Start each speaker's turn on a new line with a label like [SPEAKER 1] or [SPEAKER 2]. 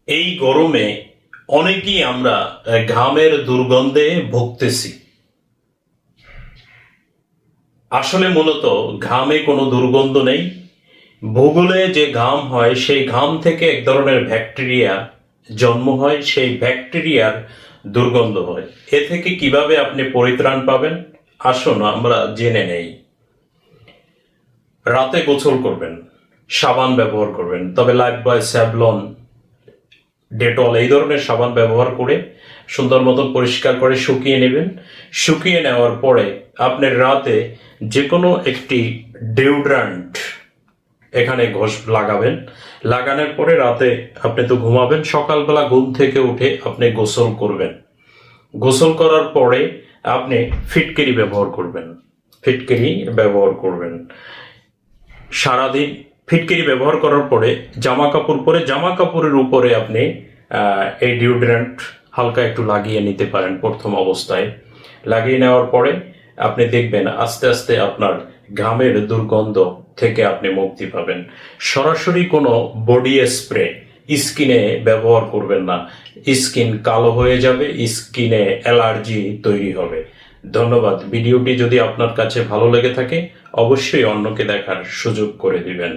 [SPEAKER 1] এই গরমে অনেকেই আমরা ঘামের দুর্গন্ধে ভুগতেছি। আসলে মূলত ঘামে কোনো দুর্গন্ধ নেই। ভূগোলে যে ঘাম হয় সেই ঘাম থেকে এক ধরনের ব্যাকটেরিয়া জন্ম হয়, সেই ব্যাকটেরিয়ার দুর্গন্ধ হয়। এ থেকে কিভাবে আপনি পরিত্রাণ পাবেন, আসুন আমরা জেনে নেই। রাতে গোসল করবেন, সাবান ব্যবহার করবেন, তবে লাইফবয়, স্যাভলন, ডেটল এই ধরনের সাবান ব্যবহার করে সুন্দর মতন পরিষ্কার করে শুকিয়ে নেবেন। শুকিয়ে নেওয়ার পরে আপনি রাতে যে কোনো একটি ডিওড্রান্ট এখানে লাগাবেন। লাগানোর পরে রাতে আপনি তো ঘুমাবেন, সকালবেলা ঘুম থেকে উঠে আপনি গোসল করবেন। গোসল করার পরে আপনি ফিটকিরি ব্যবহার করবেন। ফিটকিরি ব্যবহার করবেন সারাদিন। ফিটকিরি ব্যবহার করার পরে জামা কাপড় পরে, জামা কাপড়ের উপরে আপনি এই ডিওড্রেন্ট হালকা একটু লাগিয়ে নিতে পারেন। প্রথম অবস্থায় লাগিয়ে নেওয়ার পরে আপনি দেখবেন আস্তে আস্তে আপনার ঘামের দুর্গন্ধ থেকে আপনি মুক্তি পাবেন। সরাসরি কোনো বডি স্প্রে স্কিনে ব্যবহার করবেন না, স্কিন কালো হয়ে যাবে, স্কিনে অ্যালার্জি তৈরি হবে। ধন্যবাদ। ভিডিওটি যদি আপনার কাছে ভালো লেগে থাকে অবশ্যই অন্যকে দেখার সুযোগ করে দিবেন।